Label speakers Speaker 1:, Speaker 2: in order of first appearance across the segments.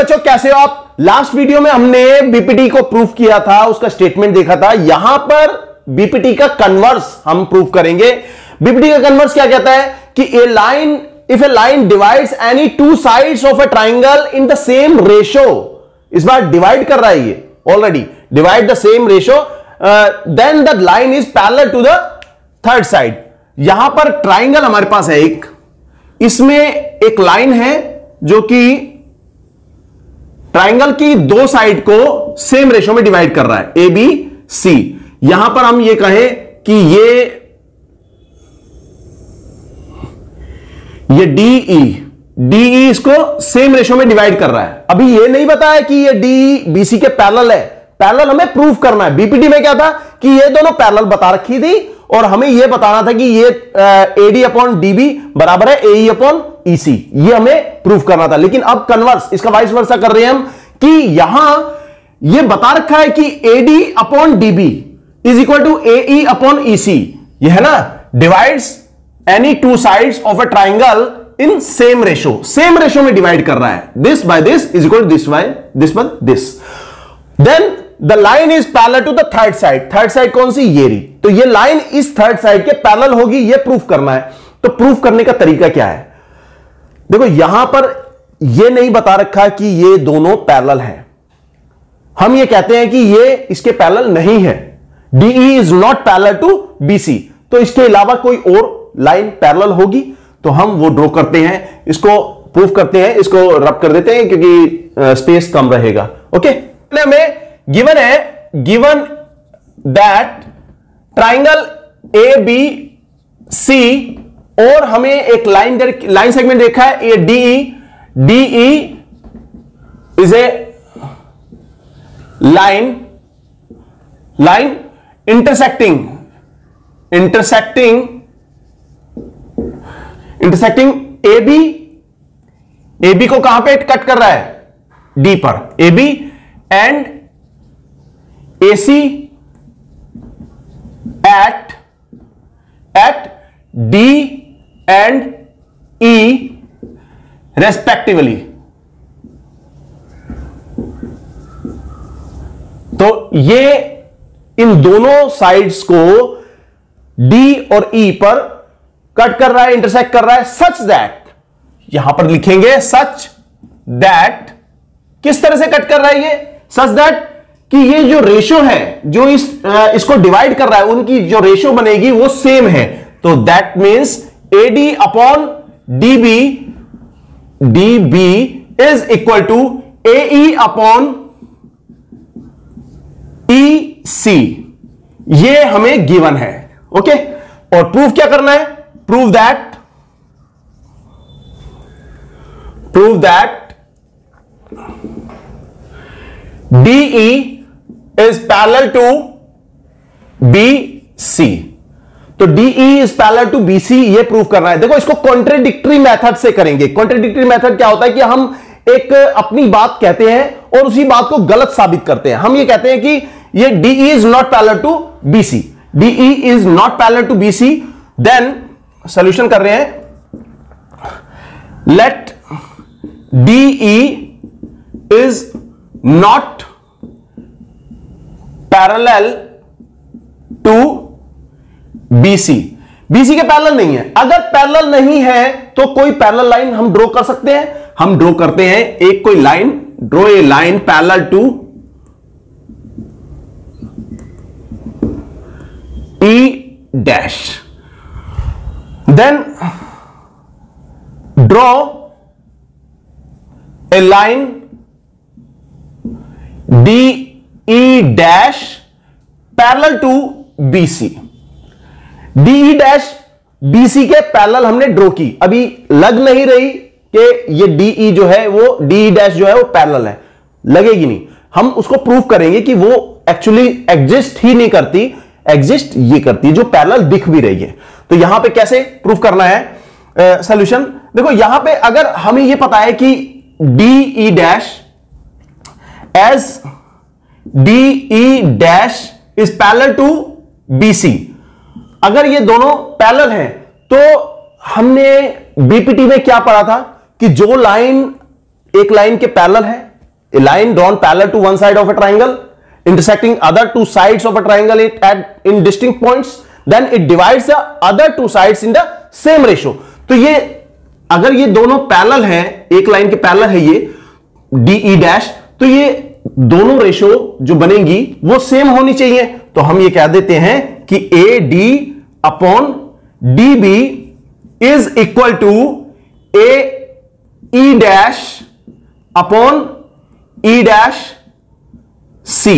Speaker 1: बच्चों, कैसे हो आप? लास्ट वीडियो में हमने बीपीटी को प्रूफ किया था, उसका स्टेटमेंट देखा था। यहां पर बीपीटी का कन्वर्स हम प्रूफ करेंगे। बीपीटी का कन्वर्स क्या कहता है कि if a line divides any two sides of a triangle in the same ratio, इस बार डिवाइड कर रहा है ये, already divide the same ratio, then the line is parallel to the third side. यहां पर ट्राइंगल हमारे पास है एक, इसमें एक लाइन है जो कि ट्राइंगल की दो साइड को सेम रेशो में डिवाइड कर रहा है, ए बी सी। यहां पर हम ये कहें कि ये डीई इसको सेम रेशो में डिवाइड कर रहा है। अभी ये नहीं बताया कि ये डीई बीसी के पैरेलल है। पैरेलल हमें प्रूफ करना है। बीपीटी में क्या था कि ये दोनों पैरेलल बता रखी थी और हमें ये बताना था कि ये एडी अपॉन डीबी बराबर है एई अपॉन ईसी, ये हमें प्रूफ करना था। लेकिन अब कन्वर्स, इसका वाइस वर्सा कर रहे हैं हम कि यहां ये बता रखा है कि AD upon DB is equal to AE upon EC. ये है ना, divides any two sides of a triangle in same ratio में डिवाइड कर रहा है। This by this is equal to this by this. Then the line is parallel to the third side. Third side कौन सी? ये रही। तो ये लाइन इस थर्ड साइड के पैरेलल होगी, ये प्रूफ करना है। तो प्रूफ करने का तरीका क्या है? देखो यहां पर ये नहीं बता रखा कि ये दोनों पैरेलल हैं। हम ये कहते हैं कि ये इसके पैरेलल नहीं है। DE is not parallel to BC. तो इसके अलावा कोई और लाइन पैरेलल होगी तो हम वो ड्रॉ करते हैं, इसको प्रूफ करते हैं, इसको रब कर देते हैं क्योंकि स्पेस कम रहेगा। ओके, हमें गिवन है, given that triangle A B C और हमें एक लाइन सेगमेंट देखा है, ये DE is a line intersecting A B को कहां पे कट कर रहा है? डी पर। A B and A C at D and E respectively. तो ये इन दोनों साइड्स को डी और ई पर कट कर रहा है, इंटरसेक्ट कर रहा है, सच दैट, यहां पर लिखेंगे सच दैट, किस तरह से कट कर रहा है ये? सच दैट कि ये जो रेशो है जो इसको डिवाइड कर रहा है, उनकी जो रेशो बनेगी वो सेम है। तो that means AD upon DB is equal to AE upon E C. ये हमें गिवन है। ओके, और प्रूफ क्या करना है? Prove that DE is parallel to BC। तो DE is parallel to BC ये प्रूव करना है। देखो इसको कॉन्ट्रेडिक्टरी मेथड से करेंगे। कॉन्ट्रेडिक्टरी मेथड क्या होता है कि हम एक अपनी बात कहते हैं और उसी बात को गलत साबित करते हैं। हम ये कहते हैं कि ये DE is not parallel to BC, DE is not parallel to BC। Then solution कर रहे हैं, let DE is not parallel to BC। BC के पैरेलल नहीं है। अगर पैरेलल नहीं है तो कोई पैरेलल लाइन हम ड्रॉ कर सकते हैं। हम ड्रॉ करते हैं एक कोई line, draw a line parallel to E dash. Then draw a line DE dash parallel to BC। DE dash BC के पैरेलल हमने ड्रॉ की। अभी लग नहीं रही कि ये DE जो है वो DE dash जो है वो पैरेलल है, लगेगी नहीं। हम उसको प्रूफ करेंगे कि वो एक्चुअली एग्जिस्ट ही नहीं करती, एग्जिस्ट ये करती है, जो पैरेलल दिख भी रही है। तो यहां पे कैसे प्रूफ करना है सॉल्यूशन? देखो यहां पे अगर हमें ये पता है कि DE dash as DE dash is parallel to BC, अगर ये दोनों पैरेलल हैं तो हमने बीपीटी में क्या पढ़ा था कि जो लाइन एक लाइन के पैरेलल है a line drawn parallel to one side of a triangle intersecting other two sides of a triangle in distinct points, then it divides the other two sides in the same ratio. तो ये अगर ये दोनों parallel हैं, एक line के parallel है ये डी ई डैश, तो ये दोनों रेशो जो बनेंगी वो सेम होनी चाहिए. तो हम ये कह देते हैं कि A D upon D B is equal to A E dash upon E dash C.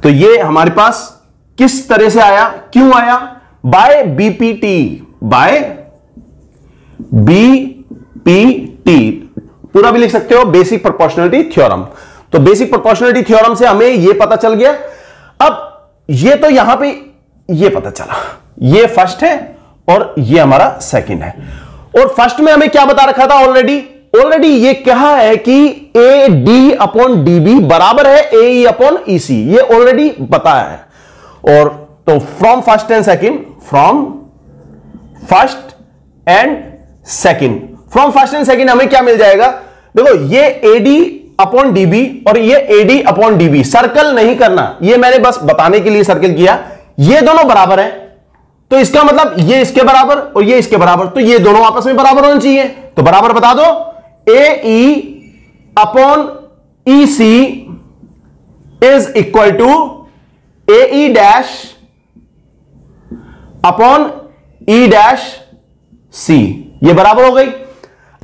Speaker 1: तो ये हमारे पास किस तरह से आया, क्यों आया? बाय बीपीटी, बाय बीपीटी, पूरा भी लिख सकते हो, बेसिक प्रोपोर्शनलिटी थ्योरम. तो बेसिक प्रोपोर्शनलिटी थ्योरम से हमें यह पता चल गया. अब ये तो यहां पे ये पता चला, ये फर्स्ट है और ये हमारा सेकंड है. और फर्स्ट में हमें क्या बता रखा था ऑलरेडी ये कहा है कि A D upon D B बराबर है ए ई अपॉन ई सी, ये ऑलरेडी बताया है. और तो from first and second, from first and second हमें क्या मिल जाएगा? देखो ये एडी अपॉन डीबी और ये एडी अपॉन डीबी, सर्कल नहीं करना, ये मैंने बस बताने के लिए सर्कल किया. ये दोनों बराबर है, तो इसका मतलब ये इसके बराबर और ये इसके बराबर, तो ये दोनों आपस में बराबर होने चाहिए. तो बराबर बता दो, A E upon E C is equal to A E dash upon E dash C. ये बराबर हो गई.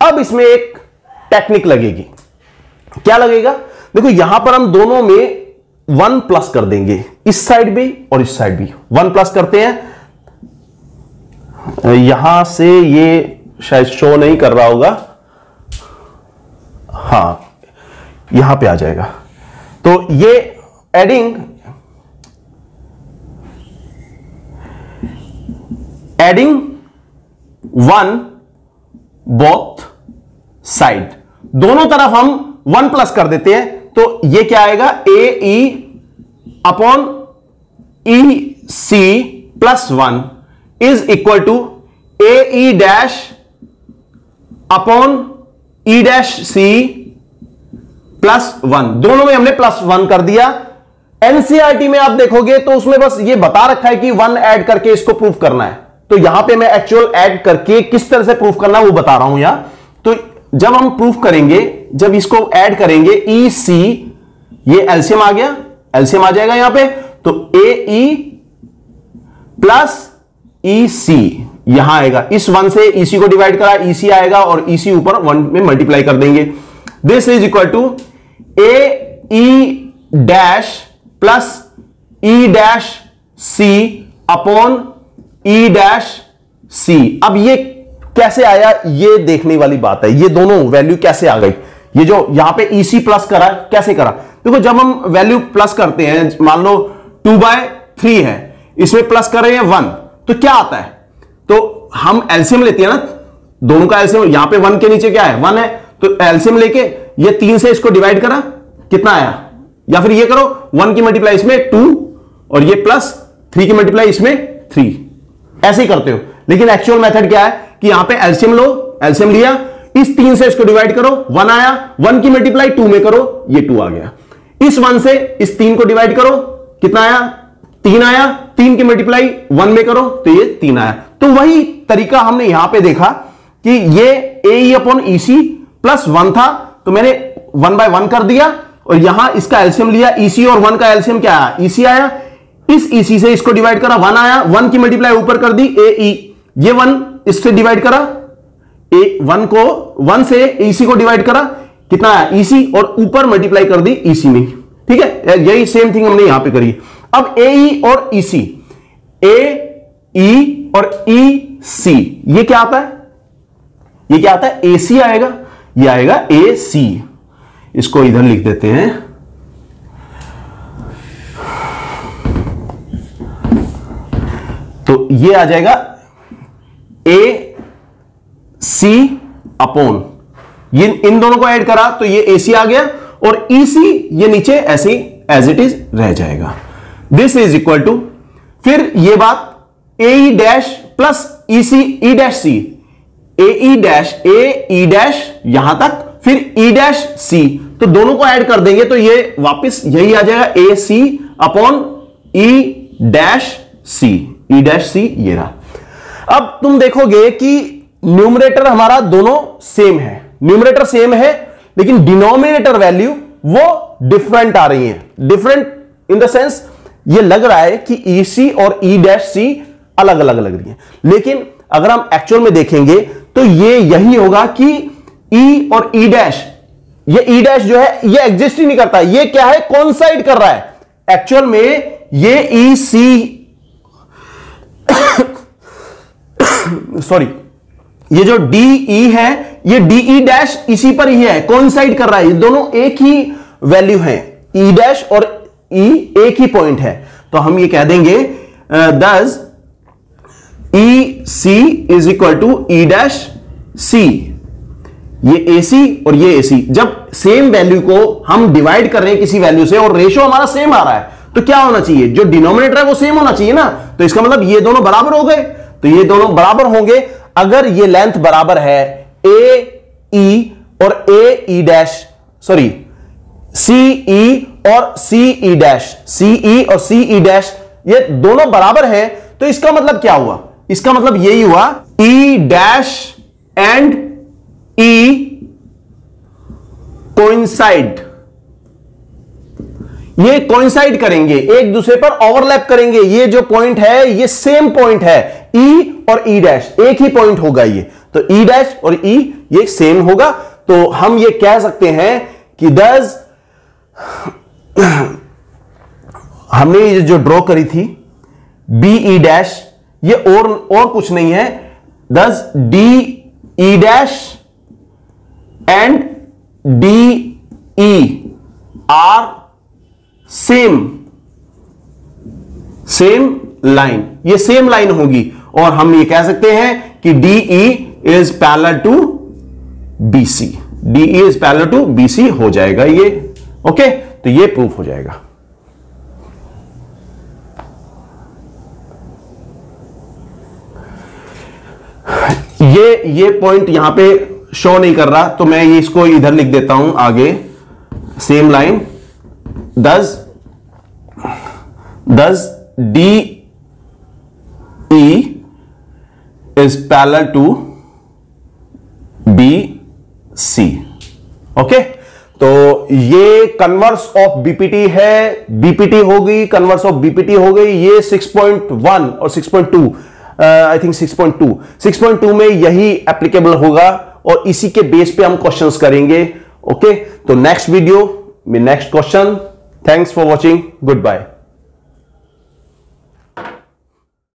Speaker 1: अब इसमें एक टेक्निक लगेगी. क्या लगेगा? देखो यहां पर हम दोनों में 1 प्लस कर देंगे, इस साइड भी और इस साइड भी 1 प्लस करते हैं. यहां से ये शायद शो नहीं कर रहा होगा, हां यहां पे आ जाएगा. तो ये एडिंग वन बोथ साइड, दोनों तरफ हम 1 प्लस कर देते हैं. तो ये क्या आएगा? A E upon E C plus 1 is equal to A E dash upon E dash C plus 1. दोनों में हमने प्लस 1 कर दिया. एनसीईआरटी में आप देखोगे तो उसमें बस ये बता रखा है कि 1 ऐड करके इसको प्रूव करना है. तो यहां पे मैं एक्चुअल ऐड करके किस तरह से प्रूव करना है वो बता रहा हूं यहां. तो जब हम प्रूफ करेंगे, जब इसको ऐड करेंगे ई सी, ये एलसीएम आ गया, एलसीएम आ जाएगा यहां पे. तो ए ई प्लस ई सी यहां आएगा. इस 1 से ई सी को डिवाइड करा, ई सी आएगा और ई सी ऊपर 1 में मल्टीप्लाई कर देंगे. This is equal to A E dash plus E dash C upon E dash C. अब ये कैसे आया ये देखने वाली बात है. ये दोनों वैल्यू कैसे आ गई? ये जो यहां पे EC प्लस करा, कैसे करा? देखो जब हम वैल्यू प्लस करते हैं, मान लो 2/3 है, इसमें प्लस कर रहे हैं 1, तो क्या आता है? तो हम एलसीएम लेते हैं ना, दोनों का एलसीएम. यहां पे 1 के नीचे क्या है? 1 है. तो एलसीएम लेके ये 3 से इसको डिवाइड करा, कितना आया? या फिर ये करो 1 की मल्टीप्लाई इसमें 2 और ये प्लस 3 की मल्टीप्लाई इसमें 3, ऐसे ही करते हो. लेकिन एक्चुअल मेथड क्या है कि यहां पे एलसीएम लो, एलसीएम लिया, इस 3 से इसको डिवाइड करो, 1 आया, 1 की मल्टीप्लाई 2 में करो, ये 2 आ गया. इस 1 से इस 3 को डिवाइड करो, कितना आया? 3 आया. 3 की मल्टीप्लाई 1 में करो तो ये 3 आया. तो वही तरीका हमने यहां पे देखा कि ये ए E upon E C plus 1 था, तो मैंने 1/1 कर दिया और यहां इसका एलसीएम लिया. ई सी और 1 का एलसीएम क्या आया? ई सी आया. इस ई सी से इसको डिवाइड करा, 1 आया, 1 की मल्टीप्लाई ऊपर कर दी ए ई, ये 1 इससे डिवाइड करा, ए 1 से ईसी को डिवाइड करा, कितना आया? ईसी, और ऊपर मल्टीप्लाई कर दी ईसी में. ठीक है, यही सेम थिंग हमने यहां पे करी. अब ए ई और ईसी, ए ई और ई सी, ये क्या आता है? ये क्या आता है? ए सी आएगा. ये आएगा ए सी. इसको इधर लिख देते हैं. तो ये आ जाएगा ए सी अपॉन, ये इन दोनों को ऐड करा तो ये ए सी आ गया और ई सी ये नीचे ऐसे एज इट इज रह जाएगा. दिस इज इक्वल टू, फिर ये बात ए ई डैश प्लस ई सी ई डैश सी, ए ई डैश, ए ई डैश यहां तक फिर ई डैश सी, तो दोनों को ऐड कर देंगे तो ये वापस यही आ जाएगा ए सी अपॉन ई डैश सी, ई डैश सी ये रहा। अब तुम देखोगे कि न्यूमरेटर हमारा दोनों सेम है, न्यूमरेटर सेम है, लेकिन डिनोमिनेटर वैल्यू वो डिफरेंट आ रही है। डिफरेंट इन द सेंस ये लग रहा है कि ई सी और ई डैश सी अलग अलग लग रही है, लेकिन अगर हम एक्चुअल में देखेंगे तो ये यही होगा कि ई और ई डैश, ये ई डैश जो है ये एग्जिस्ट ही नहीं करता, ये क्या है, कोइंसाइड कर रहा है। एक्चुअल में ये ई सी सॉरी, ये जो डी ई है ये डी ई डैश इसी पर ही है, कोइंसाइड कर रहा है, ये दोनों एक ही वैल्यू है, ई डैश और ई एक ही पॉइंट है। तो हम ये कह देंगे thus E C is equal to E dash C, ये ए सी और ये ए सी। जब सेम वैल्यू को हम डिवाइड कर रहे हैं किसी वैल्यू से और रेशियो हमारा सेम आ रहा है, तो क्या होना चाहिए, जो डिनोमिनेटर है वो सेम होना चाहिए ना। तो इसका मतलब ये दोनों बराबर हो गए, तो ये दोनों बराबर होंगे अगर ये लेंथ बराबर है ए ई और ए ई डैश, सॉरी सी ई और सी ई डैश, सी ई और सी ई डैश ये दोनों बराबर है। तो इसका मतलब क्या हुआ, इसका मतलब यही हुआ ई डैश एंड ई कोइंसाइड, ये कोइंसाइड करेंगे, एक दूसरे पर ओवरलैप करेंगे। ये जो पॉइंट है ये सेम पॉइंट है, ई और ई डैश एक ही पॉइंट होगा ये, तो ई डैश और ई ये सेम होगा। तो हम ये कह सकते हैं कि दस हमने ये जो ड्रॉ करी थी बी ई डैश, ये और कुछ नहीं है, thus D E dash and D E are same line, ये सेम लाइन होगी और हम ये कह सकते हैं कि D E is parallel to B C, D E is parallel to B C हो जाएगा ये। ओके, तो ये प्रूफ हो जाएगा। ये पॉइंट यहां पे शो नहीं कर रहा, तो मैं ये इसको इधर लिख देता हूं आगे, same line thus D E is parallel to B C. Okay, तो ये कन्वर्स ऑफ बीपीटी है, बीपीटी हो गई, कन्वर्स ऑफ बीपीटी हो गई। ये 6.1 और 6.2 आई थिंक 6.2 में यही एप्लीकेबल होगा और इसी के बेस पे हम क्वेश्चंस करेंगे। ओके, तो नेक्स्ट वीडियो में next question. Thanks for watching, good bye.